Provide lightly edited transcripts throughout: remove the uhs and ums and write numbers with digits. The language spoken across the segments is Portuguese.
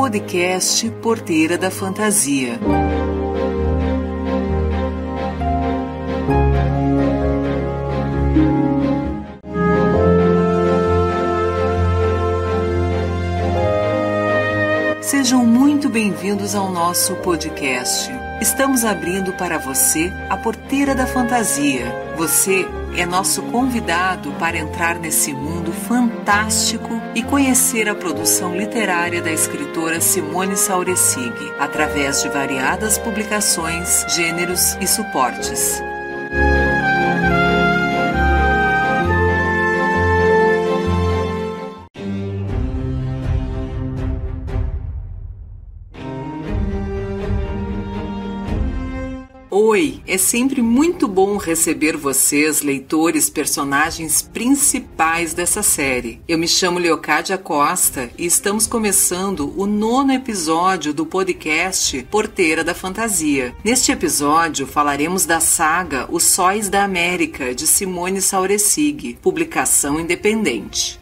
podcast Porteira da Fantasia. Sejam muito bem-vindos ao nosso podcast. Estamos abrindo para você a Porteira da Fantasia. Você é nosso convidado para entrar nesse mundo fantástico e conhecer a produção literária da escritora Simone Sauresig, através de variadas publicações, gêneros e suportes. Oi, é sempre muito bom receber vocês, leitores, personagens principais dessa série. Eu me chamo Leocádia Costa e estamos começando o 9º episódio do podcast Porteira da Fantasia. Neste episódio falaremos da saga Os Sóis da América, de Simone Sauresig, publicação independente.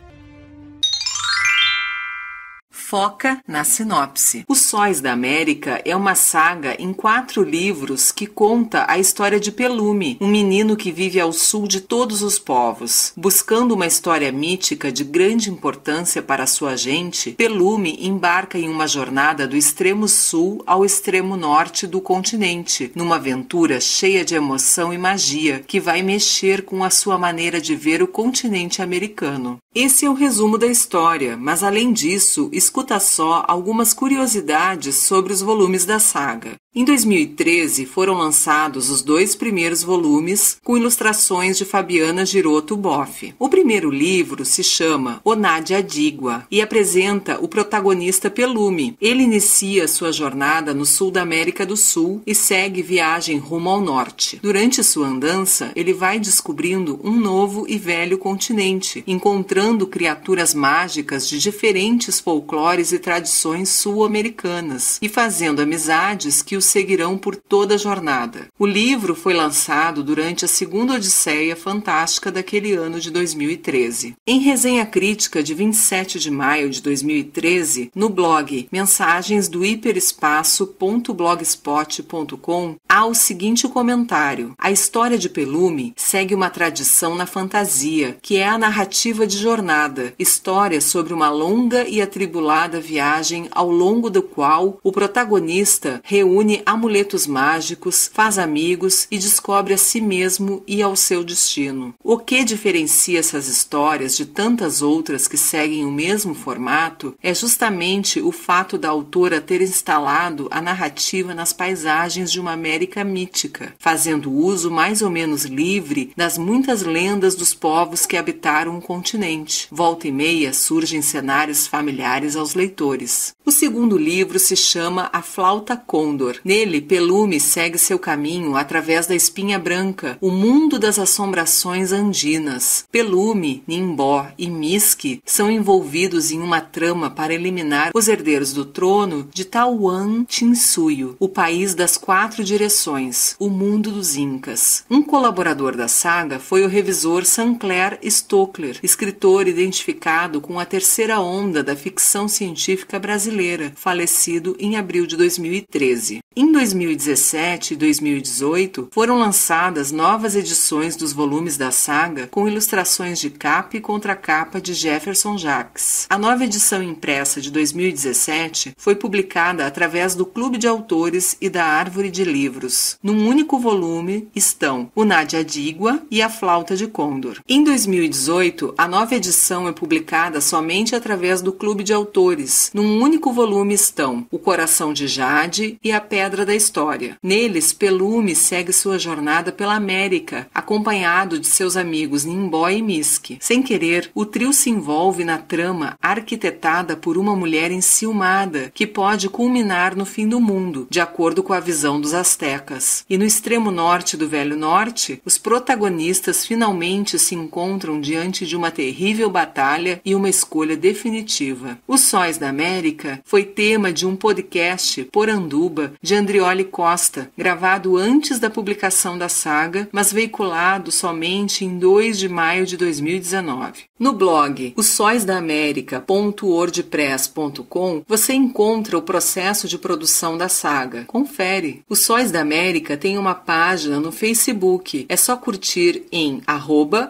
Foca na sinopse. Os Sóis da América é uma saga em 4 livros que conta a história de Pelume, um menino que vive ao sul de todos os povos. Buscando uma história mítica de grande importância para sua gente, Pelume embarca em uma jornada do extremo sul ao extremo norte do continente, numa aventura cheia de emoção e magia, que vai mexer com a sua maneira de ver o continente americano. Esse é o resumo da história, mas além disso, escuta só algumas curiosidades sobre os volumes da saga. Em 2013 foram lançados os 2 primeiros volumes com ilustrações de Fabiana Giroto Boff. O primeiro livro se chama Onádia Adigua e apresenta o protagonista Pelume. Ele inicia sua jornada no sul da América do Sul e segue viagem rumo ao norte. Durante sua andança, ele vai descobrindo um novo e velho continente, encontrando criaturas mágicas de diferentes folclores e tradições sul-americanas e fazendo amizades que o seguirão por toda a jornada. O livro foi lançado durante a segunda Odisseia Fantástica daquele ano de 2013. Em resenha crítica de 27 de maio de 2013, no blog Mensagens do Hiperespaço.blogspot.com, há o seguinte comentário: a história de Pelume segue uma tradição na fantasia, que é a narrativa de jornada, história sobre uma longa e atribulada viagem ao longo do qual o protagonista reúne amuletos mágicos, faz amigos e descobre a si mesmo e ao seu destino. O que diferencia essas histórias de tantas outras que seguem o mesmo formato é justamente o fato da autora ter instalado a narrativa nas paisagens de uma América mítica, fazendo uso mais ou menos livre das muitas lendas dos povos que habitaram o continente. Volta e meia surgem cenários familiares aos leitores. O segundo livro se chama A Flauta Condor. Nele, Pelume segue seu caminho através da Espinha Branca, o mundo das assombrações andinas. Pelume, Nimbó e Miski são envolvidos em uma trama para eliminar os herdeiros do trono de Tauan Tinsuyo, o país das 4 direções, o mundo dos Incas. Um colaborador da saga foi o revisor Sancler Stockler, escritor identificado com a terceira onda da ficção científica brasileira, falecido em abril de 2013. Em 2017 e 2018, foram lançadas novas edições dos volumes da saga com ilustrações de capa e contracapa de Jefferson Jacques. A nova edição impressa de 2017 foi publicada através do Clube de Autores e da Árvore de Livros. Num único volume estão Onádia Adigua e A Flauta de Condor. Em 2018, a nova edição é publicada somente através do Clube de Autores. Num único volume estão O Coração de Jade e A Pedra da História. Neles, Pelume segue sua jornada pela América, acompanhado de seus amigos Nimbó e Miski. Sem querer, o trio se envolve na trama arquitetada por uma mulher enciumada, que pode culminar no fim do mundo, de acordo com a visão dos astecas. E no extremo norte do Velho Norte, os protagonistas finalmente se encontram diante de uma terrível terrível batalha e uma escolha definitiva. Os Sóis da América foi tema de um podcast Poranduba de Andrioli Costa, gravado antes da publicação da saga, mas veiculado somente em 2 de maio de 2019. No blog ossoisdaamerica.wordpress.com você encontra o processo de produção da saga. Confere! Os Sóis da América tem uma página no Facebook. É só curtir em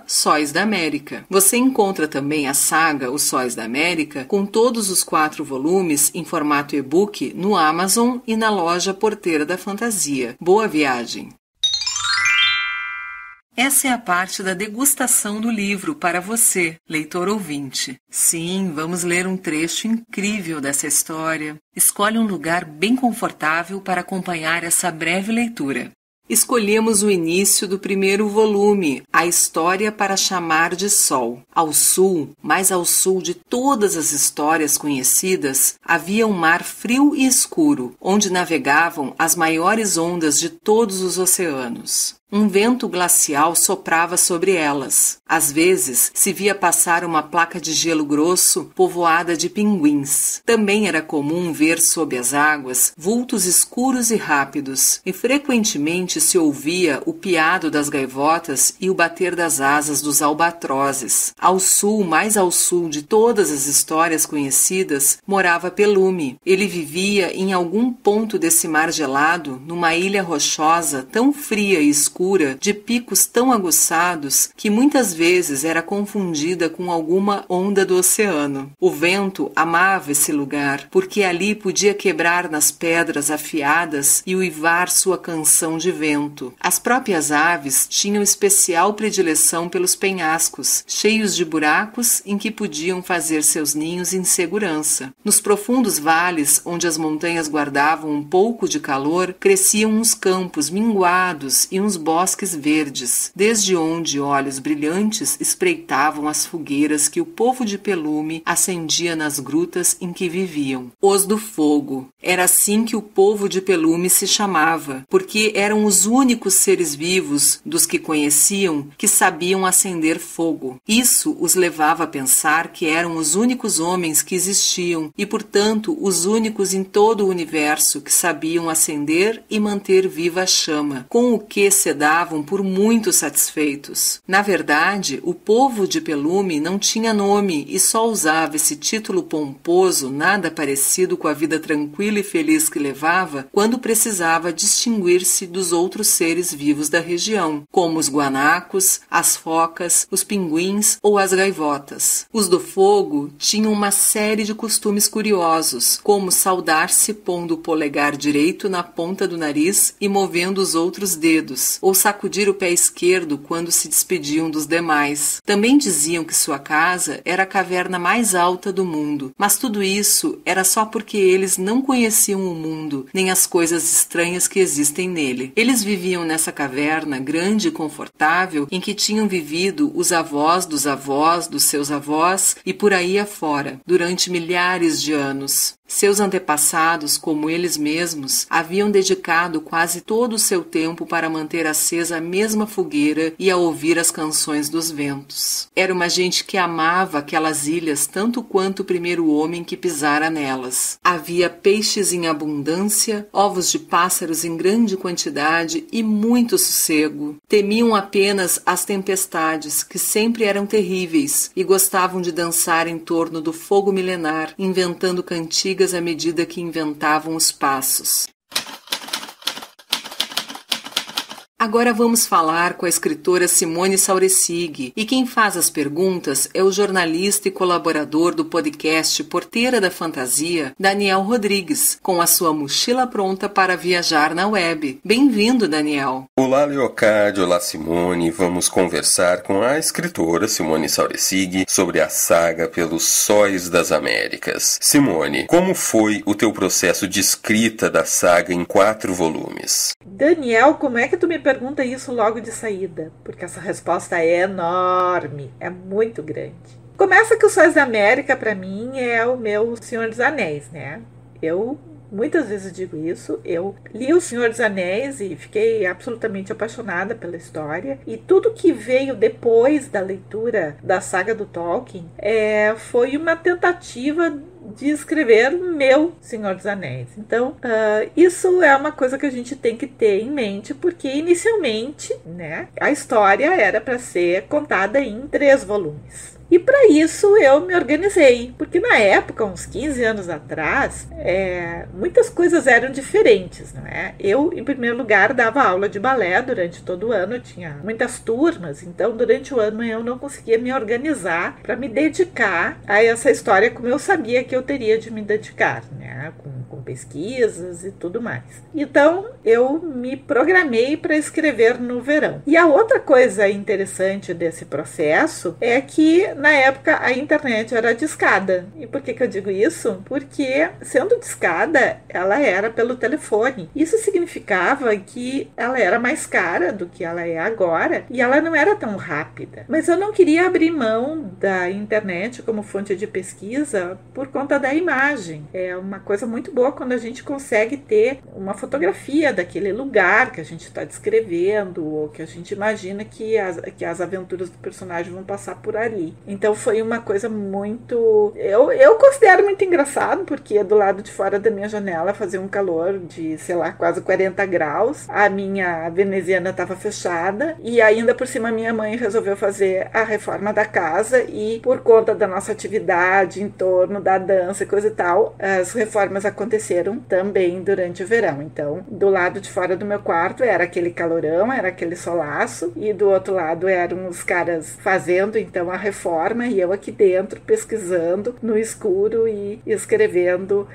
@Sóis da América. Você encontra também a saga Os Sóis da América com todos os 4 volumes em formato e-book no Amazon e na loja Porteira da Fantasia. Boa viagem! Essa é a parte da degustação do livro para você, leitor ouvinte. Sim, vamos ler um trecho incrível dessa história. Escolhe um lugar bem confortável para acompanhar essa breve leitura. Escolhemos o início do primeiro volume, A História para Chamar de Sol. Ao sul, mais ao sul de todas as histórias conhecidas, havia um mar frio e escuro, onde navegavam as maiores ondas de todos os oceanos. Um vento glacial soprava sobre elas. Às vezes, se via passar uma placa de gelo grosso povoada de pinguins. Também era comum ver sob as águas vultos escuros e rápidos, e frequentemente se ouvia o piado das gaivotas e o bater das asas dos albatrozes. Ao sul, mais ao sul de todas as histórias conhecidas, morava Pelume. Ele vivia em algum ponto desse mar gelado, numa ilha rochosa tão fria e escura, de picos tão aguçados que muitas vezes era confundida com alguma onda do oceano. O vento amava esse lugar, porque ali podia quebrar nas pedras afiadas e uivar sua canção de vento. As próprias aves tinham especial predileção pelos penhascos, cheios de buracos em que podiam fazer seus ninhos em segurança. Nos profundos vales, onde as montanhas guardavam um pouco de calor, cresciam uns campos minguados e uns bosques verdes, desde onde olhos brilhantes espreitavam as fogueiras que o povo de Pelume acendia nas grutas em que viviam. Os do Fogo. Era assim que o povo de Pelume se chamava, porque eram os únicos seres vivos dos que conheciam que sabiam acender fogo. Isso os levava a pensar que eram os únicos homens que existiam e, portanto, os únicos em todo o universo que sabiam acender e manter viva a chama, com o que davam por muito satisfeitos. Na verdade, o povo de Pelume não tinha nome e só usava esse título pomposo, nada parecido com a vida tranquila e feliz que levava, quando precisava distinguir-se dos outros seres vivos da região, como os guanacos, as focas, os pinguins ou as gaivotas. Os do Fogo tinham uma série de costumes curiosos, como saudar-se pondo o polegar direito na ponta do nariz e movendo os outros dedos, ou sacudir o pé esquerdo quando se despediam dos demais. Também diziam que sua casa era a caverna mais alta do mundo, mas tudo isso era só porque eles não conheciam o mundo, nem as coisas estranhas que existem nele. Eles viviam nessa caverna grande e confortável em que tinham vivido os avós dos seus avós e por aí afora, durante milhares de anos. Seus antepassados, como eles mesmos, haviam dedicado quase todo o seu tempo para manter acesa a mesma fogueira e a ouvir as canções dos ventos. Era uma gente que amava aquelas ilhas tanto quanto o primeiro homem que pisara nelas. Havia peixes em abundância, ovos de pássaros em grande quantidade e muito sossego. Temiam apenas as tempestades, que sempre eram terríveis, e gostavam de dançar em torno do fogo milenar, inventando cantigas à medida que inventavam os passos. Agora vamos falar com a escritora Simone Sauresig, e quem faz as perguntas é o jornalista e colaborador do podcast Porteira da Fantasia, Daniel Rodrigues, com a sua mochila pronta para viajar na web. Bem-vindo, Daniel! Olá, Leocádio, olá, Simone. Vamos conversar com a escritora Simone Sauresig sobre a saga Pelos Sóis das Américas. Simone, como foi o teu processo de escrita da saga em 4 volumes? Daniel, como é que tu me pergunta isso logo de saída? Porque essa resposta é enorme, é muito grande. Começa que o Sóis da América, para mim, é o meu Senhor dos Anéis, né? Eu muitas vezes digo isso. Eu li O Senhor dos Anéis e fiquei absolutamente apaixonada pela história. E tudo que veio depois da leitura da saga do Tolkien foi uma tentativa de escrever o meu Senhor dos Anéis. Então, isso é uma coisa que a gente tem que ter em mente, porque inicialmente, né, a história era para ser contada em 3 volumes. E para isso eu me organizei, porque na época, uns 15 anos atrás, muitas coisas eram diferentes, não é? Eu, em primeiro lugar, dava aula de balé durante todo o ano, eu tinha muitas turmas, então durante o ano eu não conseguia me organizar para me dedicar a essa história como eu sabia que eu teria de me dedicar, né? Com pesquisas e tudo mais. Então, eu me programei para escrever no verão. E a outra coisa interessante desse processo é que na época a internet era discada. E por que eu digo isso? Porque, sendo discada, ela era pelo telefone. Isso significava que ela era mais cara do que ela é agora e ela não era tão rápida. Mas eu não queria abrir mão da internet como fonte de pesquisa por conta da imagem. É uma coisa muito boa quando a gente consegue ter uma fotografia daquele lugar que a gente está descrevendo ou que a gente imagina que as aventuras do personagem vão passar por ali. Então foi uma coisa muito... Eu considero muito engraçado, porque do lado de fora da minha janela fazia um calor de, sei lá, quase 40 graus. A minha veneziana estava fechada e ainda por cima minha mãe resolveu fazer a reforma da casa e por conta da nossa atividade em torno da dança e coisa e tal, as reformas aconteceram também durante o verão. Então, do lado de fora do meu quarto era aquele calorão, era aquele solaço e do outro lado eram os caras fazendo então a reforma e eu aqui dentro pesquisando no escuro e escrevendo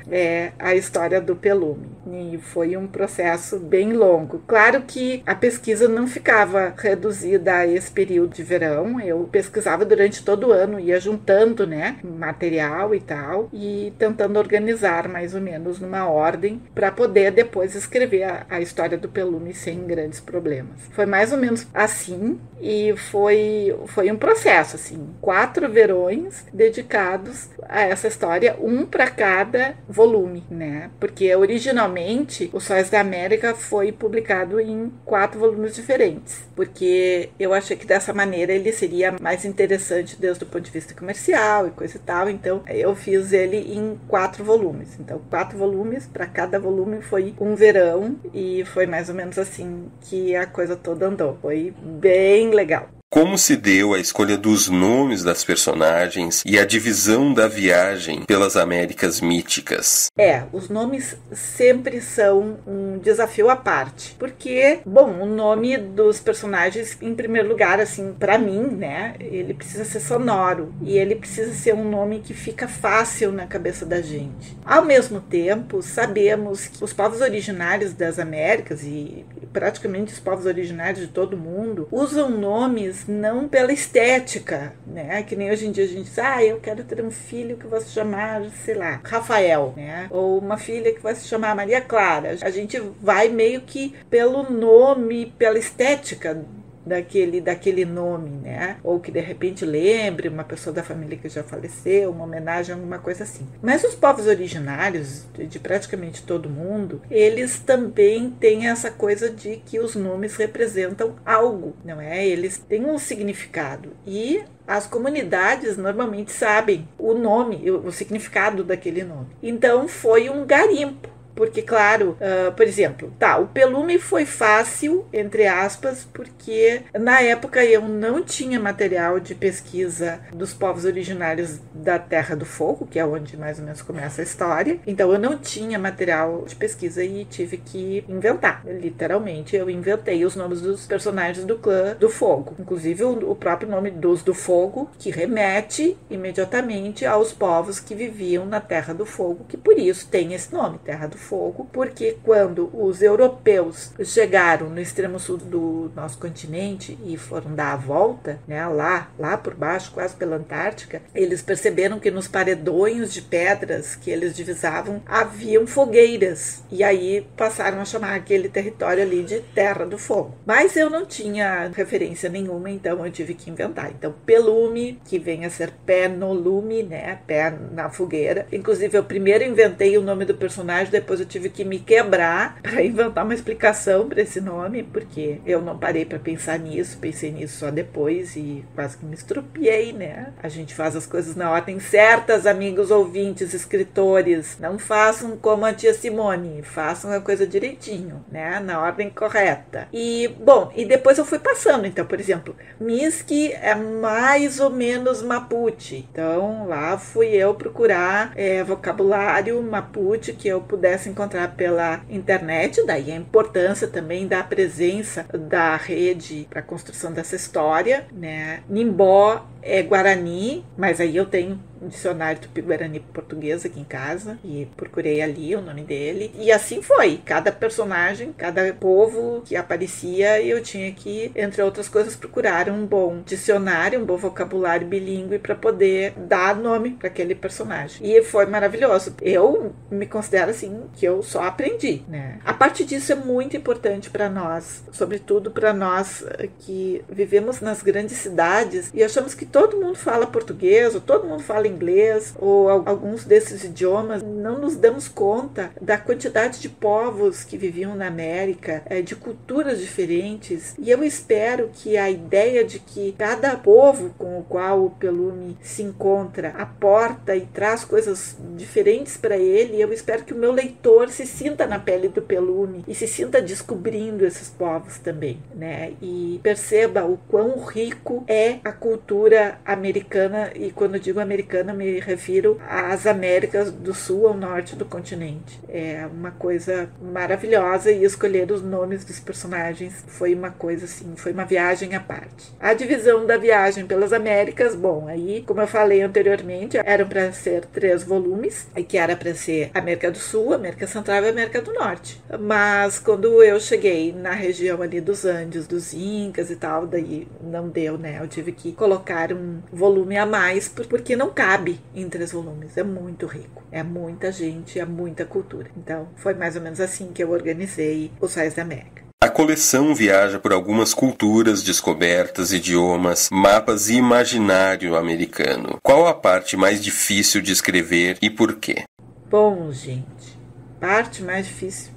a história do Pelume. E foi um processo bem longo. Claro que a pesquisa não ficava reduzida a esse período de verão, eu pesquisava durante todo o ano, ia juntando, né, material e tal, e tentando organizar mais ou menos numa ordem para poder depois escrever a história do Pelume sem grandes problemas. Foi mais ou menos assim e foi um processo, assim, 4 verões dedicados a essa história, um para cada volume, né? Porque originalmente Os Sóis da América foi publicado em 4 volumes diferentes, porque eu achei que dessa maneira ele seria mais interessante desde o ponto de vista comercial e coisa e tal, então eu fiz ele em 4 volumes. Então 4 volumes, para cada volume foi um verão e foi mais ou menos assim que a coisa toda andou. Foi bem legal. Como se deu a escolha dos nomes das personagens e a divisão da viagem pelas Américas míticas? Os nomes sempre são um desafio à parte, porque, bom, o nome dos personagens, em primeiro lugar, assim, para mim, né, ele precisa ser sonoro e ele precisa ser um nome que fica fácil na cabeça da gente. Ao mesmo tempo, sabemos que os povos originários das Américas e praticamente os povos originários de todo mundo usam nomes não pela estética, né? Que nem hoje em dia a gente diz, eu quero ter um filho que vai se chamar, sei lá, Rafael, né? Ou uma filha que vai se chamar Maria Clara. A gente vai meio que pelo nome, pela estética daquele nome, né? Ou que de repente lembre uma pessoa da família que já faleceu, uma homenagem, alguma coisa assim. Mas os povos originários de praticamente todo mundo, eles também têm essa coisa de que os nomes representam algo, não é? Eles têm um significado e as comunidades normalmente sabem o nome, o significado daquele nome. Então foi um garimpo. Porque, claro, por exemplo, o Pelume foi fácil, entre aspas, porque na época eu não tinha material de pesquisa dos povos originários da Terra do Fogo, que é onde mais ou menos começa a história. Então eu não tinha material de pesquisa e tive que inventar. Literalmente, eu inventei os nomes dos personagens do clã do Fogo. Inclusive o próprio nome dos do Fogo, que remete imediatamente aos povos que viviam na Terra do Fogo, que por isso tem esse nome, Terra do Fogo, porque quando os europeus chegaram no extremo sul do nosso continente e foram dar a volta, né, lá por baixo, quase pela Antártica, eles perceberam que nos paredões de pedras que eles divisavam haviam fogueiras, e aí passaram a chamar aquele território ali de Terra do Fogo. Mas eu não tinha referência nenhuma, então eu tive que inventar. Então Pelume, que vem a ser pé no lume, né, pé na fogueira. Inclusive eu primeiro inventei o nome do personagem, depois depois eu tive que me quebrar para inventar uma explicação para esse nome, porque eu não parei para pensar nisso, pensei nisso só depois e quase que me estrupiei, né? A gente faz as coisas na ordem certas, amigos ouvintes, escritores. Não façam como a tia Simone, façam a coisa direitinho, né? Na ordem correta. E, bom, e depois eu fui passando. Então, por exemplo, Miski é mais ou menos Mapuche. Então, lá fui eu procurar vocabulário Mapuche que eu pudesse encontrar pela internet. Daí a importância também da presença da rede para a construção dessa história, né? Nimbó é Guarani, mas aí eu tenho um dicionário Tupi-Guarani português aqui em casa e procurei ali o nome dele. E assim foi. Cada personagem, cada povo que aparecia, eu tinha que, entre outras coisas, procurar um bom dicionário, um bom vocabulário bilíngue para poder dar nome para aquele personagem. E foi maravilhoso. Eu me considero assim que eu só aprendi, né? A parte disso é muito importante para nós, sobretudo para nós que vivemos nas grandes cidades e achamos que todo mundo fala português ou todo mundo fala inglês ou alguns desses idiomas. Não nos damos conta da quantidade de povos que viviam na América, de culturas diferentes, e eu espero que a ideia de que cada povo com o qual o Pelume se encontra aporta e traz coisas diferentes para ele, eu espero que o meu leitor se sinta na pele do Pelume e se sinta descobrindo esses povos também, né? E perceba o quão rico é a cultura americana, e quando eu digo americana me refiro às Américas do Sul ao norte do continente. É uma coisa maravilhosa, e escolher os nomes dos personagens foi uma coisa assim, foi uma viagem à parte. A divisão da viagem pelas Américas, bom, aí, como eu falei anteriormente, eram para ser 3 volumes, que era para ser América do Sul, América Central e América do Norte. Mas quando eu cheguei na região ali dos Andes, dos Incas e tal, daí não deu, né? Eu tive que colocar um volume a mais, porque não cabe em 3 volumes. É muito rico. É muita gente, é muita cultura. Então, foi mais ou menos assim que eu organizei Os Sóis da América. A coleção viaja por algumas culturas, descobertas, idiomas, mapas e imaginário americano. Qual a parte mais difícil de escrever e por quê? Bom, gente, parte mais difícil.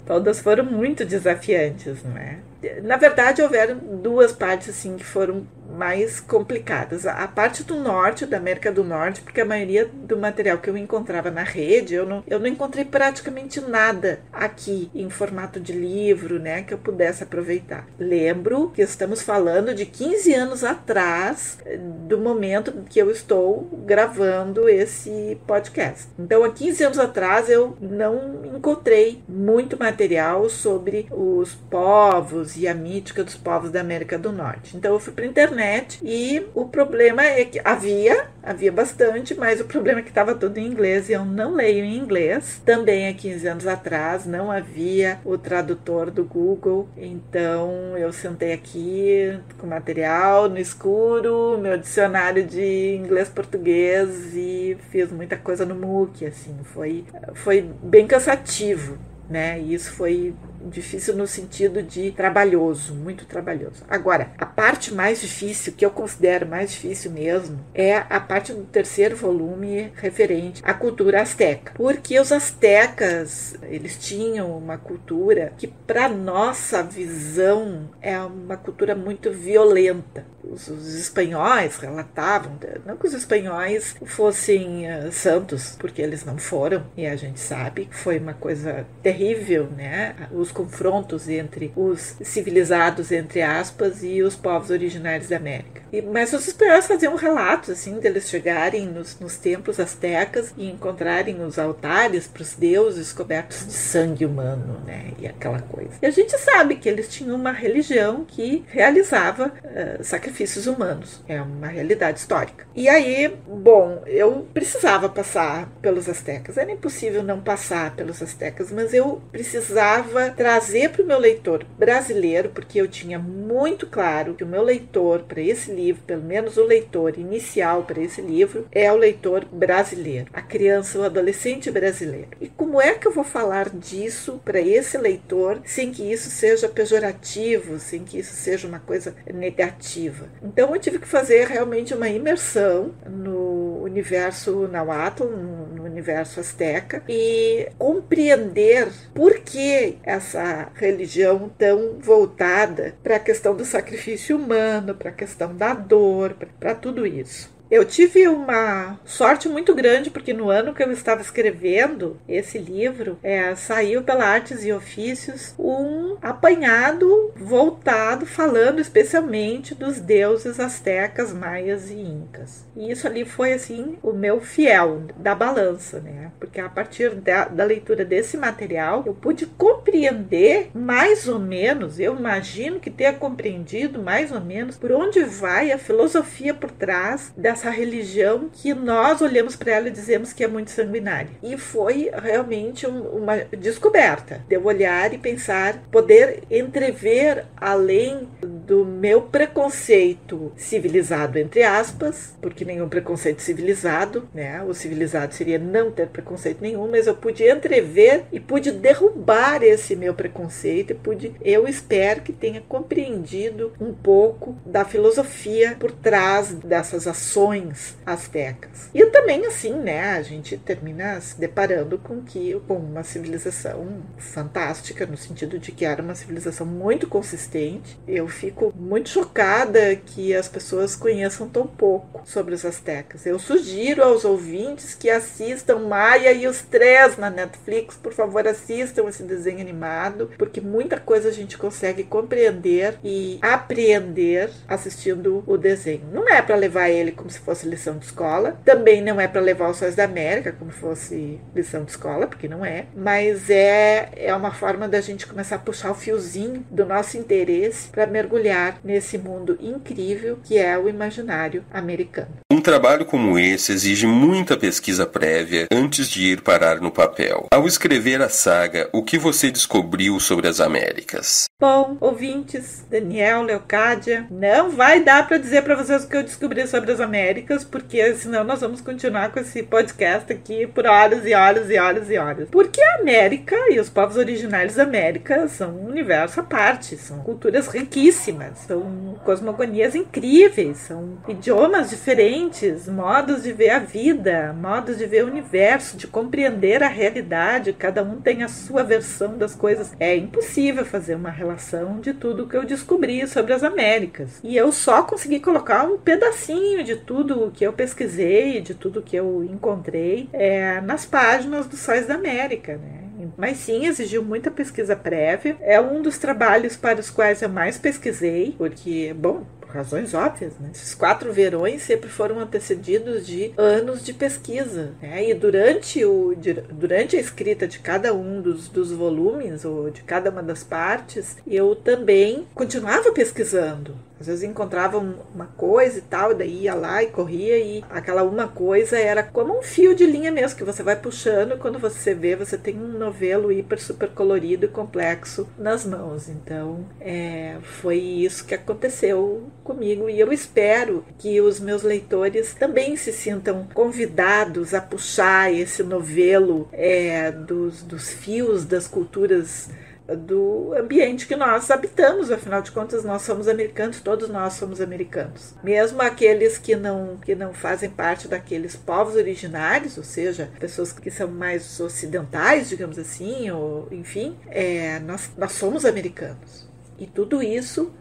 Todas foram muito desafiantes, não é? Na verdade, houveram 2 partes assim que foram mais complicadas. A parte do norte, da América do Norte, porque a maioria do material que eu encontrava na rede, eu não encontrei praticamente nada aqui em formato de livro, né, que eu pudesse aproveitar. Lembro que estamos falando de 15 anos atrás do momento que eu estou gravando esse podcast. Então, há 15 anos atrás, eu não encontrei muito material sobre os povos e a mítica dos povos da América do Norte. Então, eu fui para a internet e o problema é que havia bastante, mas o problema é que estava tudo em inglês e eu não leio em inglês. Também há 15 anos atrás não havia o tradutor do Google, então eu sentei aqui com material no escuro, meu dicionário de inglês-português e fiz muita coisa no MOOC, assim, foi bem cansativo, né? E isso foi difícil no sentido de trabalhoso, muito trabalhoso. Agora, a parte mais difícil, que eu considero mais difícil mesmo, é a parte do 3º volume referente à cultura asteca. Porque os astecas, eles tinham uma cultura que, para nossa visão, é uma cultura muito violenta. Os espanhóis relatavam, não que os espanhóis fossem santos, porque eles não foram, e a gente sabe que foi uma coisa terrível, né? Os confrontos entre os civilizados, entre aspas, e os povos originários da América. Mas os espanhóis faziam relatos, assim, deles chegarem nos templos astecas e encontrarem os altares para os deuses cobertos de sangue humano, né? E aquela coisa. E a gente sabe que eles tinham uma religião que realizava sacrifícios humanos. É uma realidade histórica. E aí, bom, eu precisava passar pelos astecas. Era impossível não passar pelos astecas, mas eu precisava trazer para o meu leitor brasileiro, porque eu tinha muito claro que o meu leitor para esse livro, pelo menos o leitor inicial para esse livro, é o leitor brasileiro, a criança, o adolescente brasileiro. E como é que eu vou falar disso para esse leitor sem que isso seja pejorativo, sem que isso seja uma coisa negativa? Então eu tive que fazer realmente uma imersão no universo Nahuatl, no universo asteca e compreender por que essa religião tão voltada para a questão do sacrifício humano, para a questão da dor, para tudo isso. Eu tive uma sorte muito grande porque no ano que eu estava escrevendo esse livro, saiu pela Artes e Ofícios um apanhado voltado, falando especialmente dos deuses astecas, maias e incas. E isso ali foi assim o meu fiel da balança, né? Porque a partir da leitura desse material eu pude compreender mais ou menos, eu imagino que tenha compreendido mais ou menos por onde vai a filosofia por trás dessa religião que nós olhamos para ela e dizemos que é muito sanguinária. E foi realmente uma descoberta de eu olhar e pensar, poder entrever além do meu preconceito civilizado, entre aspas, porque nenhum preconceito civilizado, né? O civilizado seria não ter preconceito nenhum, mas eu pude entrever e pude derrubar esse meu preconceito e eu espero que tenha compreendido um pouco da filosofia por trás dessas ações astecas. E também assim, né, a gente termina se deparando com uma civilização fantástica, no sentido de que era uma civilização muito consistente. Eu fico muito chocada que as pessoas conheçam tão pouco sobre os astecas. Eu sugiro aos ouvintes que assistam Maia e os Três na Netflix. Por favor, assistam esse desenho animado, porque muita coisa a gente consegue compreender e apreender assistindo o desenho. Não é para levar ele como se fosse lição de escola, também não é para levar os Sóis da América como se fosse lição de escola, porque não é, mas é uma forma da gente começar a puxar o fiozinho do nosso interesse para mergulhar nesse mundo incrível que é o imaginário americano. Um trabalho como esse exige muita pesquisa prévia antes de ir parar no papel. Ao escrever a saga, o que você descobriu sobre as Américas? Bom, ouvintes, Daniel, Leocádia, não vai dar para dizer para vocês o que eu descobri sobre as Américas, porque senão nós vamos continuar com esse podcast aqui por horas e horas e horas e horas. Porque a América e os povos originários da América são um universo à parte, são culturas riquíssimas, são cosmogonias incríveis, são idiomas diferentes, modos de ver a vida, modos de ver o universo, de compreender a realidade, cada um tem a sua versão das coisas. É impossível fazer uma relação de tudo que eu descobri sobre as Américas. E eu só consegui colocar um pedacinho de tudo que eu pesquisei, de tudo que eu encontrei nas páginas dos Sóis da América, né? Mas sim, exigiu muita pesquisa prévia. É um dos trabalhos para os quais eu mais pesquisei, porque, bom, por razões óbvias, né? Esses 4 verões sempre foram antecedidos de anos de pesquisa, né? E durante a escrita de cada um dos volumes, ou de cada uma das partes, eu também continuava pesquisando. Às vezes encontrava uma coisa e tal, e daí ia lá e corria, e aquela uma coisa era como um fio de linha mesmo, que você vai puxando, e quando você vê, você tem um novelo hiper super colorido e complexo nas mãos. Então, foi isso que aconteceu comigo, e eu espero que os meus leitores também se sintam convidados a puxar esse novelo dos fios das culturas do ambiente que nós habitamos. Afinal de contas, nós somos americanos, todos nós somos americanos. Mesmo aqueles que não fazem parte daqueles povos originários, ou seja, pessoas que são mais ocidentais, digamos assim, ou enfim, nós somos americanos. E tudo isso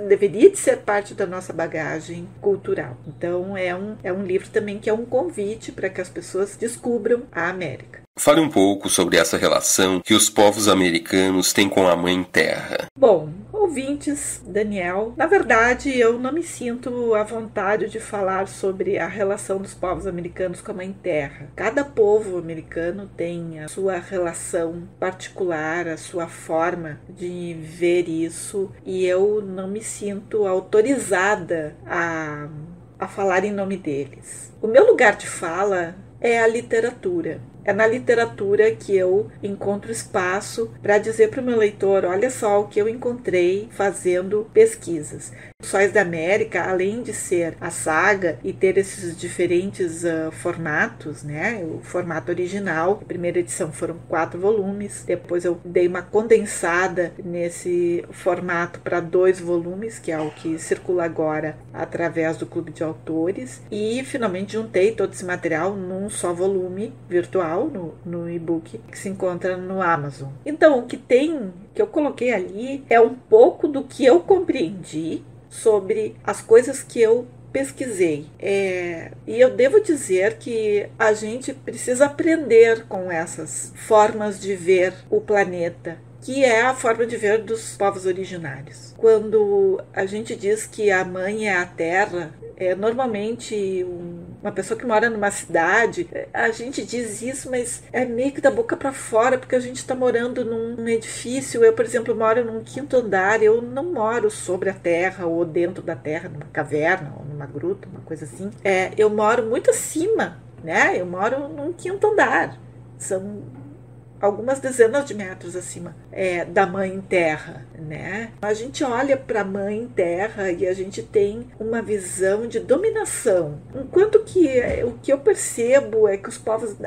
deveria de ser parte da nossa bagagem cultural. Então é um livro também que é um convite para que as pessoas descubram a América. Fale um pouco sobre essa relação que os povos americanos têm com a Mãe Terra. Bom, ouvintes, Daniel, na verdade eu não me sinto à vontade de falar sobre a relação dos povos americanos com a Mãe Terra. Cada povo americano tem a sua relação particular, a sua forma de ver isso, e eu não me sinto autorizada a falar em nome deles. O meu lugar de fala é a literatura. É na literatura que eu encontro espaço para dizer para o meu leitor: olha só o que eu encontrei fazendo pesquisas. Sóis da América, além de ser a saga e ter esses diferentes formatos, né? O formato original, a primeira edição foram 4 volumes, depois eu dei uma condensada nesse formato para 2 volumes, que é o que circula agora através do Clube de Autores, e finalmente juntei todo esse material num só volume virtual, no e-book, que se encontra no Amazon. Então, o que eu coloquei ali é um pouco do que eu compreendi sobre as coisas que eu pesquisei. E eu devo dizer que a gente precisa aprender com essas formas de ver o planeta, que é a forma de ver dos povos originários. Quando a gente diz que a mãe é a terra, normalmente uma pessoa que mora numa cidade, a gente diz isso, mas é meio que da boca para fora, porque a gente está morando num edifício. Eu, por exemplo, moro num 5º andar, eu não moro sobre a terra ou dentro da terra, numa caverna ou numa gruta, uma coisa assim. Eu moro muito acima, né? Eu moro num 5º andar. São algumas dezenas de metros acima da Mãe Terra, né? A gente olha para a Mãe Terra e a gente tem uma visão de dominação. Enquanto que o que eu percebo é que os povos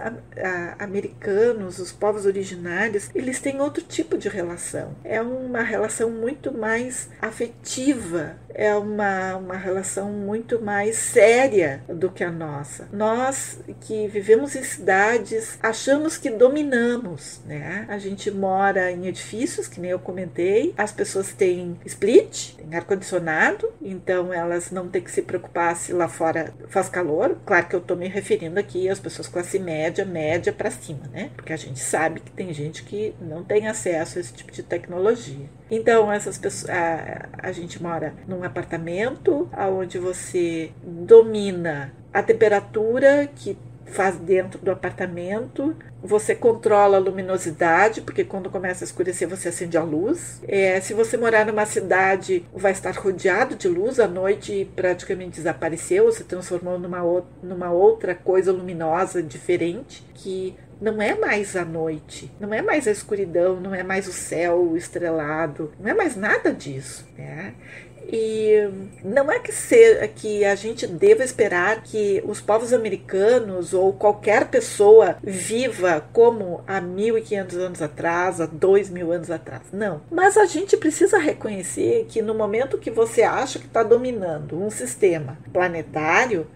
americanos, os povos originários, eles têm outro tipo de relação. É uma relação muito mais afetiva, é uma relação muito mais séria do que a nossa. Nós que vivemos em cidades achamos que dominamos, né? A gente mora em edifícios, que nem eu comentei, as pessoas têm split, têm ar-condicionado, então elas não têm que se preocupar se lá fora faz calor. Claro que eu estou me referindo aqui às pessoas classe média para cima, né? Porque a gente sabe que tem gente que não tem acesso a esse tipo de tecnologia. Então, essas pessoas, a gente mora num apartamento onde você domina a temperatura que faz dentro do apartamento, você controla a luminosidade, porque quando começa a escurecer você acende a luz. Se você morar numa cidade, vai estar rodeado de luz, à noite praticamente desapareceu, se transformou numa outra coisa luminosa diferente, que não é mais a noite, não é mais a escuridão, não é mais o céu estrelado, não é mais nada disso, né? E não é que a gente deva esperar que os povos americanos ou qualquer pessoa viva como há 1.500 anos atrás, há 2.000 anos atrás. Não. Mas a gente precisa reconhecer que no momento que você acha que está dominando um sistema planetário,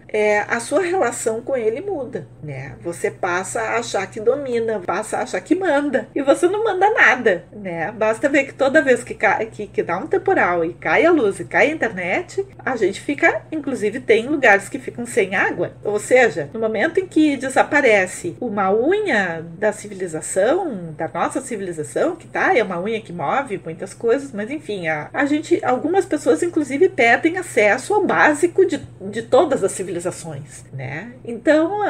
a sua relação com ele muda, né? Você passa a achar que domina, passa a achar que manda, e você não manda nada, né? Basta ver que toda vez que dá um temporal e cai a luz e cai a internet, a gente fica, inclusive tem lugares que ficam sem água, ou seja, no momento em que desaparece uma unha da civilização, da nossa civilização, que é uma unha que move muitas coisas, mas enfim, algumas pessoas inclusive perdem acesso ao básico de todas as civilizações, né? Então,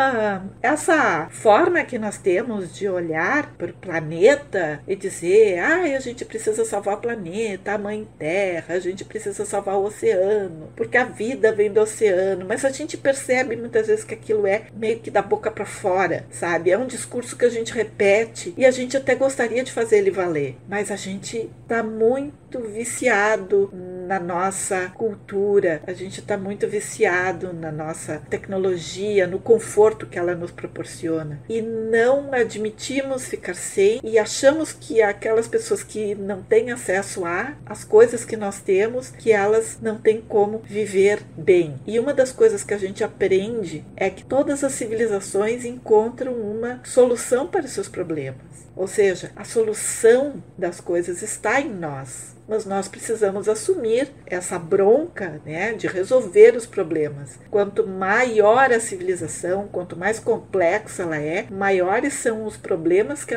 essa forma que nós temos de olhar para o planeta e dizer, a gente precisa salvar o planeta, a Mãe Terra, a gente precisa salvar o oceano, porque a vida vem do oceano, mas a gente percebe muitas vezes que aquilo é meio que da boca para fora, sabe? É um discurso que a gente repete e a gente até gostaria de fazer ele valer, mas a gente está muito viciado na nossa cultura, a gente está muito viciado na nossa tecnologia, no conforto que ela nos proporciona, e não admitimos ficar sem, e achamos que aquelas pessoas que não têm acesso às coisas que nós temos, que elas não têm como viver bem. E uma das coisas que a gente aprende é que todas as civilizações encontram uma solução para os seus problemas. Ou seja, a solução das coisas está em nós. Mas nós precisamos assumir essa bronca, né, de resolver os problemas. Quanto maior a civilização, quanto mais complexa ela é, maiores são os problemas que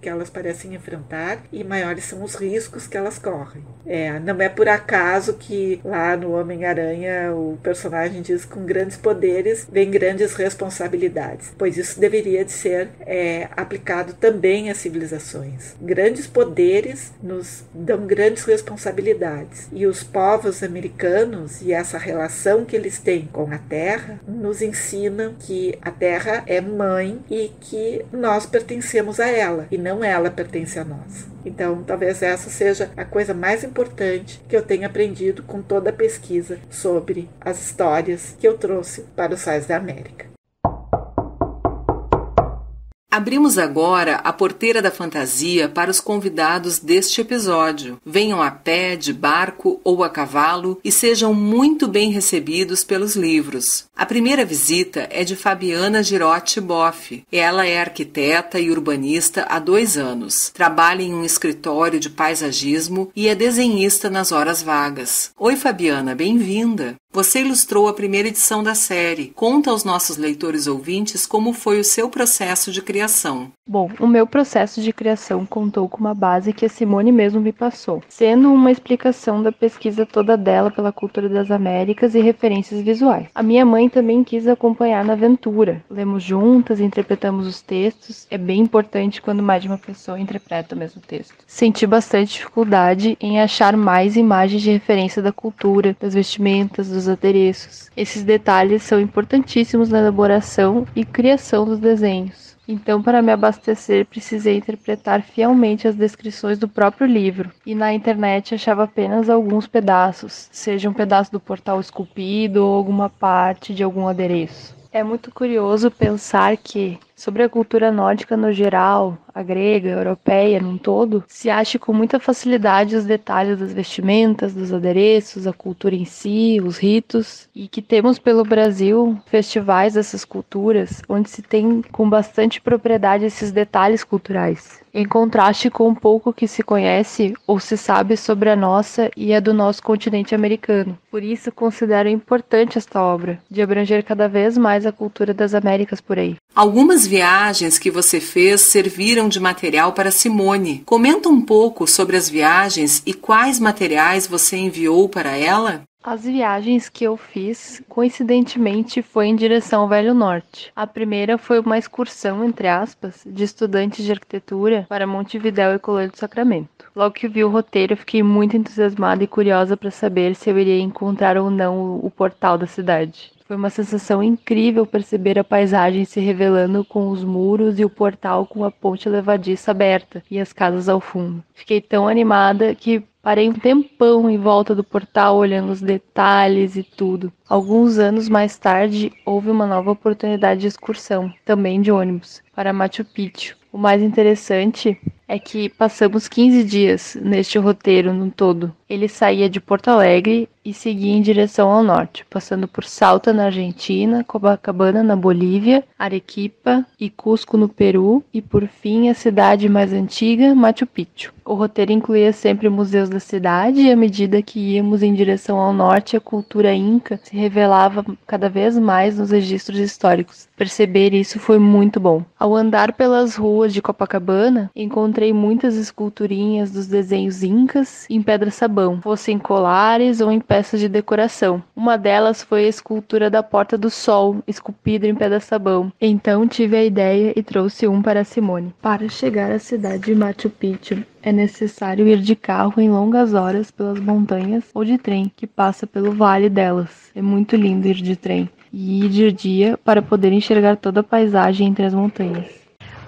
elas parecem enfrentar e maiores são os riscos que elas correm. Não é por acaso que lá no Homem-Aranha o personagem diz que com grandes poderes vem grandes responsabilidades, pois isso deveria de ser aplicado também às civilizações. Grandes poderes nos dão grandes responsabilidades responsabilidades. E os povos americanos e essa relação que eles têm com a terra nos ensinam que a terra é mãe e que nós pertencemos a ela e não ela pertence a nós. Então, talvez essa seja a coisa mais importante que eu tenha aprendido com toda a pesquisa sobre as histórias que eu trouxe para os Sóis da América. Abrimos agora a porteira da fantasia para os convidados deste episódio. Venham a pé, de barco ou a cavalo e sejam muito bem recebidos pelos livros. A primeira visita é de Fabiana Girotti Boff. Ela é arquiteta e urbanista há 2 anos. Trabalha em um escritório de paisagismo e é desenhista nas horas vagas. Oi, Fabiana, bem-vinda! Você ilustrou a primeira edição da série. Conta aos nossos leitores ouvintes como foi o seu processo de criação. Bom, o meu processo de criação contou com uma base que a Simone mesmo me passou, sendo uma explicação da pesquisa toda dela pela cultura das Américas e referências visuais. A minha mãe também quis acompanhar na aventura. Lemos juntas, interpretamos os textos. É bem importante quando mais de uma pessoa interpreta o mesmo texto. Senti bastante dificuldade em achar mais imagens de referência da cultura, das vestimentas, dos adereços. Esses detalhes são importantíssimos na elaboração e criação dos desenhos. Então, para me abastecer, precisei interpretar fielmente as descrições do próprio livro. E na internet achava apenas alguns pedaços, seja um pedaço do portal esculpido ou alguma parte de algum adereço. É muito curioso pensar que, sobre a cultura nórdica no geral, a grega, a europeia num todo, se acha com muita facilidade os detalhes das vestimentas, dos adereços, a cultura em si, os ritos, e que temos pelo Brasil festivais dessas culturas, onde se tem com bastante propriedade esses detalhes culturais, em contraste com um pouco que se conhece ou se sabe sobre a nossa e a do nosso continente americano. Por isso, considero importante esta obra, de abranger cada vez mais a cultura das Américas por aí. Algumas viagens que você fez serviram de material para Simone. Comenta um pouco sobre as viagens e quais materiais você enviou para ela? As viagens que eu fiz, coincidentemente, foi em direção ao Velho Norte. A primeira foi uma excursão, entre aspas, de estudantes de arquitetura para Montevidéu e Colônia do Sacramento. Logo que vi o roteiro, eu fiquei muito entusiasmada e curiosa para saber se eu iria encontrar ou não o portal da cidade. Foi uma sensação incrível perceber a paisagem se revelando com os muros e o portal com a ponte levadiça aberta e as casas ao fundo. Fiquei tão animada que parei um tempão em volta do portal olhando os detalhes e tudo. Alguns anos mais tarde, houve uma nova oportunidade de excursão, também de ônibus, para Machu Picchu. O mais interessante é que passamos 15 dias neste roteiro no todo. Ele saía de Porto Alegre e seguia em direção ao norte, passando por Salta na Argentina, Copacabana na Bolívia, Arequipa e Cusco no Peru e por fim a cidade mais antiga, Machu Picchu. O roteiro incluía sempre museus da cidade e à medida que íamos em direção ao norte, a cultura inca se revelava cada vez mais nos registros históricos. Perceber isso foi muito bom. Ao andar pelas ruas de Copacabana, encontrei muitas esculturinhas dos desenhos incas em pedra-sabão, fossem colares ou em peças de decoração. Uma delas foi a escultura da Porta do Sol, esculpida em pedra-sabão. Então tive a ideia e trouxe um para a Simone. Para chegar à cidade de Machu Picchu, é necessário ir de carro em longas horas pelas montanhas ou de trem, que passa pelo vale delas. É muito lindo ir de trem e ir de dia para poder enxergar toda a paisagem entre as montanhas.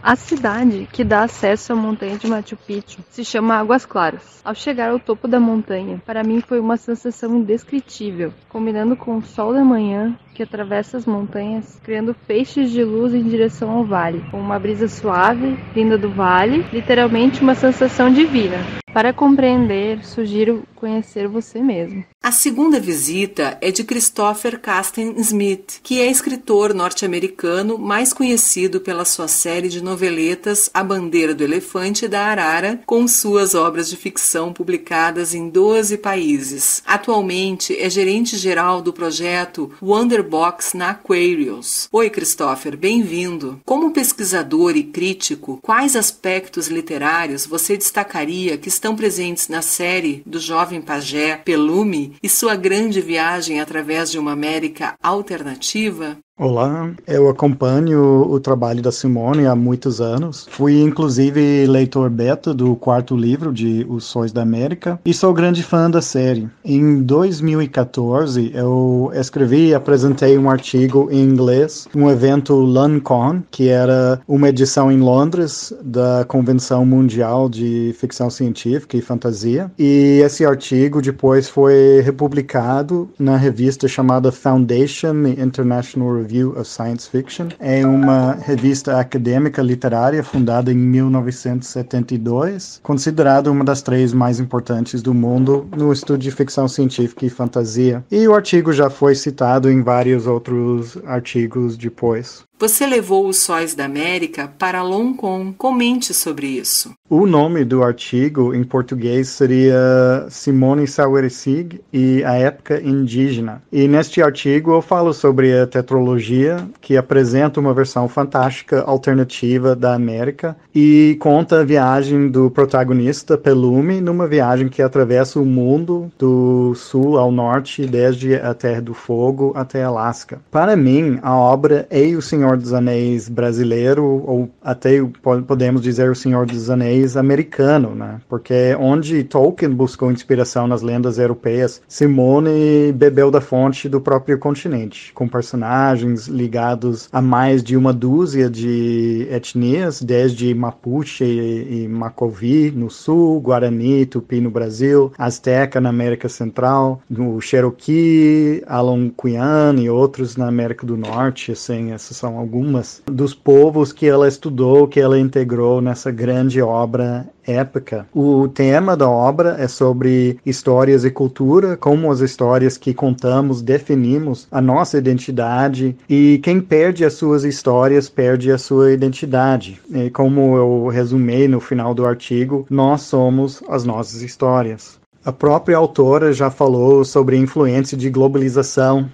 A cidade que dá acesso à montanha de Machu Picchu se chama Águas Claras. Ao chegar ao topo da montanha, para mim foi uma sensação indescritível, combinando com o sol da manhã que atravessa as montanhas, criando feixes de luz em direção ao vale, com uma brisa suave, vinda do vale, literalmente uma sensação divina. Para compreender, sugiro conhecer você mesmo. A segunda visita é de Christopher Casten Smith, que é escritor norte-americano mais conhecido pela sua série de noveletas A Bandeira do Elefante e da Arara, com suas obras de ficção publicadas em 12 países. Atualmente é gerente-geral do projeto Wonderbox na Aquarius. Oi, Christopher, bem-vindo. Como pesquisador e crítico, quais aspectos literários você destacaria que estão presentes na série do jovem pajé Pelume e sua grande viagem através de uma América alternativa? Olá, eu acompanho o trabalho da Simone há muitos anos. Fui, inclusive, leitor beta do 4º livro de Os Sóis da América e sou grande fã da série. Em 2014, eu escrevi e apresentei um artigo em inglês no evento LonCon, que era uma edição em Londres da Convenção Mundial de Ficção Científica e Fantasia. E esse artigo depois foi republicado na revista chamada Foundation International Review of Science Fiction. É uma revista acadêmica literária fundada em 1972, considerada uma das 3 mais importantes do mundo no estudo de ficção científica e fantasia. E o artigo já foi citado em vários outros artigos depois. Você levou os Sóis da América para LonCon. Comente sobre isso. O nome do artigo em português seria Simone Sauersig e a Época Indígena. E neste artigo eu falo sobre a tetralogia, que apresenta uma versão fantástica alternativa da América e conta a viagem do protagonista Pelumi numa viagem que atravessa o mundo do sul ao norte, desde a Terra do Fogo até Alasca. Para mim, a obra é o Senhor dos Anéis brasileiro, ou até podemos dizer o Senhor dos Anéis americano, né? Porque onde Tolkien buscou inspiração nas lendas europeias, Simone bebeu da fonte do próprio continente, com personagens ligados a mais de uma dúzia de etnias, desde Mapuche e Macovi no sul, Guarani, Tupi no Brasil, Azteca na América Central, no Cherokee, Algonquian e outros na América do Norte. Assim, essas são algumas dos povos que ela estudou, que ela integrou nessa grande obra épica. O tema da obra é sobre histórias e cultura, como as histórias que contamos definimos a nossa identidade, e quem perde as suas histórias perde a sua identidade. E como eu resumei no final do artigo, nós somos as nossas histórias. A própria autora já falou sobre a influência de globalização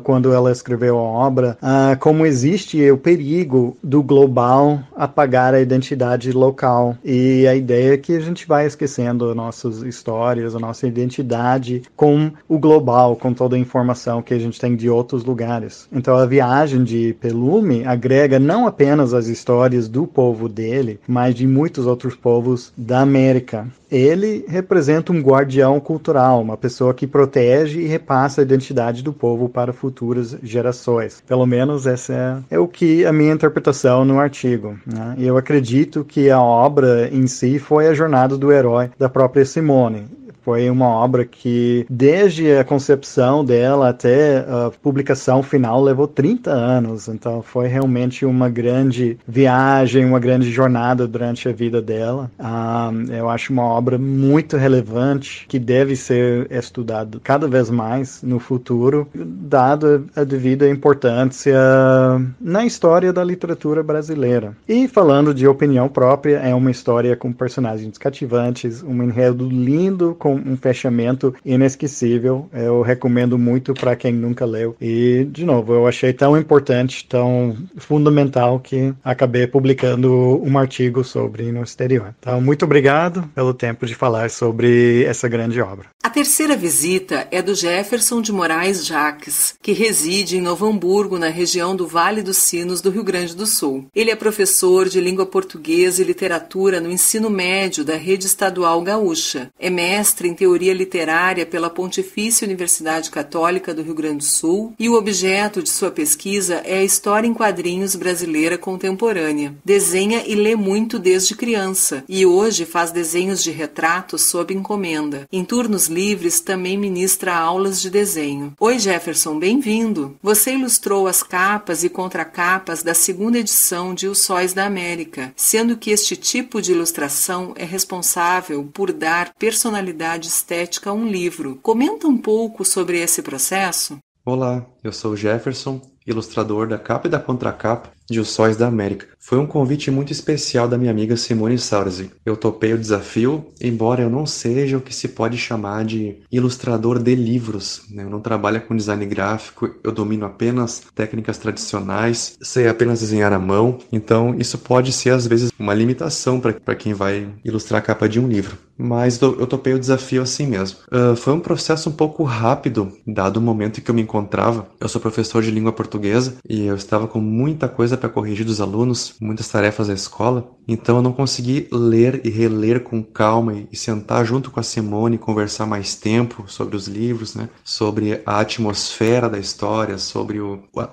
quando ela escreveu a obra, como existe o perigo do global apagar a identidade local. E a ideia é que a gente vai esquecendo as nossas histórias, a nossa identidade com o global, com toda a informação que a gente tem de outros lugares. Então a viagem de Pelumi agrega não apenas as histórias do povo dele, mas de muitos outros povos da América. Ele representa um guardião cultural, uma pessoa que protege e repassa a identidade do povo para futuras gerações. Pelo menos essa é o que a minha interpretação no artigo, né? E eu acredito que a obra em si foi a jornada do herói da própria Simone. Foi uma obra que, desde a concepção dela até a publicação final, levou 30 anos. Então, foi realmente uma grande viagem, uma grande jornada durante a vida dela. Eu acho uma obra muito relevante, que deve ser estudada cada vez mais no futuro, dada a devida importância na história da literatura brasileira. E, falando de opinião própria, é uma história com personagens cativantes, um enredo lindo, com um fechamento inesquecível. Eu recomendo muito para quem nunca leu. E, de novo, eu achei tão importante, tão fundamental, que acabei publicando um artigo sobre no exterior. Então, muito obrigado pelo tempo de falar sobre essa grande obra. A terceira visita é do Jefferson de Moraes Jaques, que reside em Novo Hamburgo, na região do Vale dos Sinos, do Rio Grande do Sul. Ele é professor de língua portuguesa e literatura no ensino médio da Rede Estadual Gaúcha. É mestre em teoria literária pela Pontifícia Universidade Católica do Rio Grande do Sul e o objeto de sua pesquisa é a história em quadrinhos brasileira contemporânea. Desenha e lê muito desde criança e hoje faz desenhos de retratos sob encomenda. Em turnos livres também ministra aulas de desenho. Oi, Jefferson, bem-vindo! Você ilustrou as capas e contracapas da segunda edição de Os Sóis da América, sendo que este tipo de ilustração é responsável por dar personalidade estética a um livro. Comenta um pouco sobre esse processo? Olá, eu sou o Jefferson, ilustrador da capa e da contracapa de Os Sóis da América. Foi um convite muito especial da minha amiga Simone Sauersig. Eu topei o desafio, embora eu não seja o que se pode chamar de ilustrador de livros, né? Eu não trabalho com design gráfico, eu domino apenas técnicas tradicionais, sei apenas desenhar à mão, então isso pode ser às vezes uma limitação para quem vai ilustrar a capa de um livro. Mas eu topei o desafio assim mesmo. Foi um processo um pouco rápido, dado o momento em que eu me encontrava. Eu sou professor de língua portuguesa e eu estava com muita coisa para corrigir dos alunos, muitas tarefas da escola, então eu não consegui ler e reler com calma e sentar junto com a Simone e conversar mais tempo sobre os livros, né? Sobre a atmosfera da história, sobre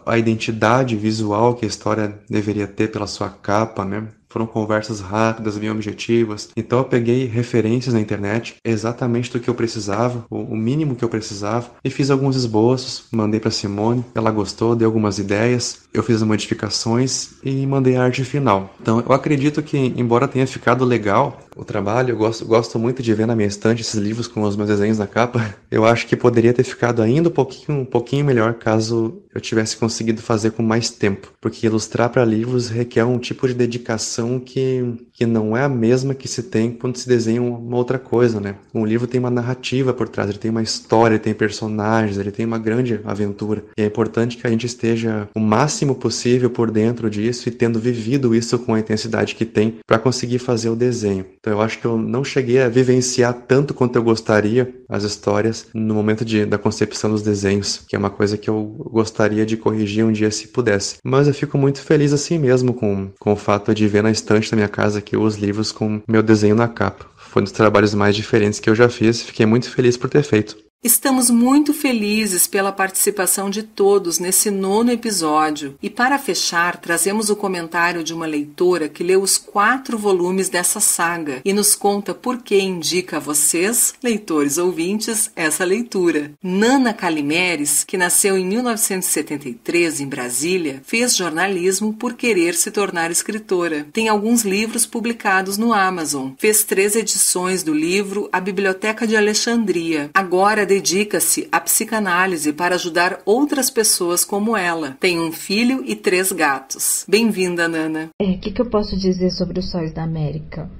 a identidade visual que a história deveria ter pela sua capa, né? Foram conversas rápidas, bem objetivas. Então eu peguei referências na internet, exatamente do que eu precisava, o mínimo que eu precisava, e fiz alguns esboços, mandei para Simone, ela gostou, deu algumas ideias, eu fiz as modificações e mandei a arte final. Então eu acredito que, embora tenha ficado legal o trabalho, eu gosto muito de ver na minha estante esses livros com os meus desenhos na capa. Eu acho que poderia ter ficado ainda um pouquinho melhor caso eu tivesse conseguido fazer com mais tempo, porque ilustrar para livros requer um tipo de dedicação que não é a mesma que se tem quando se desenha uma outra coisa, né? Um livro tem uma narrativa por trás, ele tem uma história, ele tem personagens, ele tem uma grande aventura. E é importante que a gente esteja o máximo possível por dentro disso e tendo vivido isso com a intensidade que tem para conseguir fazer o desenho. Então eu acho que eu não cheguei a vivenciar tanto quanto eu gostaria as histórias no momento da concepção dos desenhos, que é uma coisa que eu gostaria de corrigir um dia se pudesse. Mas eu fico muito feliz assim mesmo com o fato de ver na estante da minha casa aqui os livros com meu desenho na capa. Foi um dos trabalhos mais diferentes que eu já fiz e fiquei muito feliz por ter feito. Estamos muito felizes pela participação de todos nesse 9º episódio e, para fechar, trazemos o comentário de uma leitora que leu os 4 volumes dessa saga e nos conta por que indica a vocês, leitores ouvintes, essa leitura. Nana Calimeres, que nasceu em 1973 em Brasília, fez jornalismo por querer se tornar escritora. Tem alguns livros publicados no Amazon. Fez 3 edições do livro A Biblioteca de Alexandria. Agora dedica-se à psicanálise para ajudar outras pessoas como ela. Tem um filho e 3 gatos. Bem-vinda, Nana. O que eu posso dizer sobre Os Sóis da América?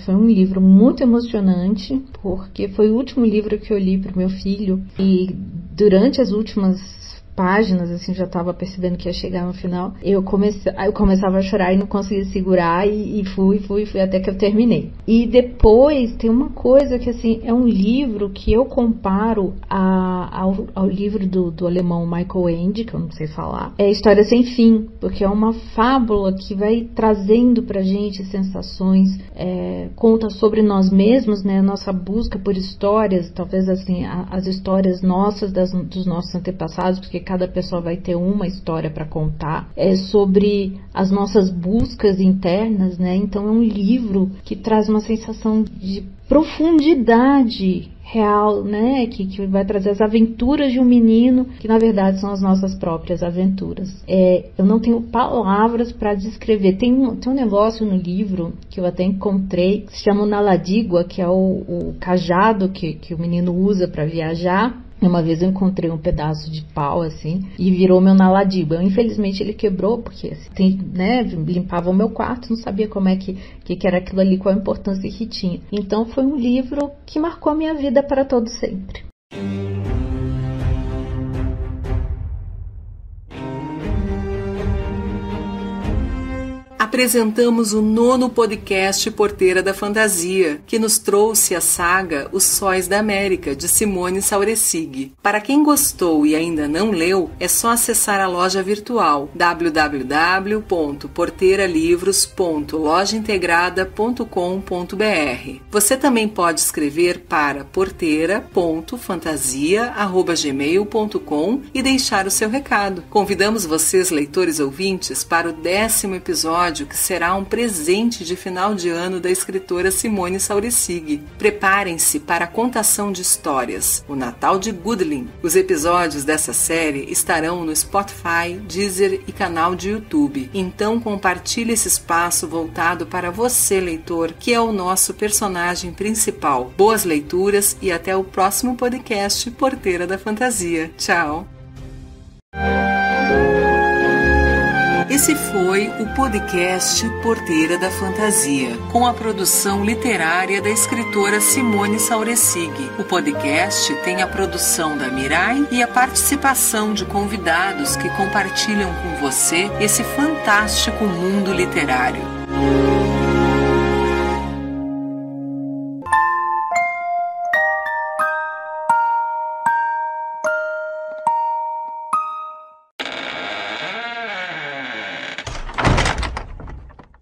Foi um livro muito emocionante, porque foi o último livro que eu li para o meu filho, e durante as últimas páginas, assim, já estava percebendo que ia chegar no final, eu começava a chorar e não conseguia segurar, e fui até que eu terminei. E depois tem uma coisa que, assim, é um livro que eu comparo ao livro do alemão Michael Ende, que eu não sei falar, é História Sem Fim, porque é uma fábula que vai trazendo pra gente sensações, conta sobre nós mesmos, né, nossa busca por histórias, talvez assim, as histórias nossas, dos nossos antepassados, porque cada pessoa vai ter uma história para contar, sobre as nossas buscas internas, né? Então é um livro que traz uma sensação de profundidade real, né? Que vai trazer as aventuras de um menino, que na verdade são as nossas próprias aventuras. Eu não tenho palavras para descrever. Tem um negócio no livro que eu até encontrei, que se chama o Naladígua, que é o cajado que o menino usa para viajar. Uma vez eu encontrei um pedaço de pau, assim, e virou meu Naladígua. Infelizmente ele quebrou, porque assim, limpava o meu quarto, não sabia como é que era aquilo ali, qual a importância que tinha. Então foi um livro que marcou a minha vida para todo sempre. Apresentamos o 9º podcast Porteira da Fantasia, que nos trouxe a saga Os Sóis da América, de Simone Sauersig. Para quem gostou e ainda não leu, é só acessar a loja virtual www.porteiralivros.lojaintegrada.com.br. Você também pode escrever para porteira.fantasia@gmail.com e deixar o seu recado. Convidamos vocês, leitores ouvintes, para o 10º episódio, que será um presente de final de ano da escritora Simone Sauersig. Preparem-se para a contação de histórias, o Natal de Goodlin. Os episódios dessa série estarão no Spotify, Deezer e canal de YouTube. Então compartilhe esse espaço voltado para você, leitor, que é o nosso personagem principal. Boas leituras e até o próximo podcast Porteira da Fantasia. Tchau! Esse foi o podcast Porteira da Fantasia, com a produção literária da escritora Simone Sauresig. O podcast tem a produção da Mirai e a participação de convidados que compartilham com você esse fantástico mundo literário.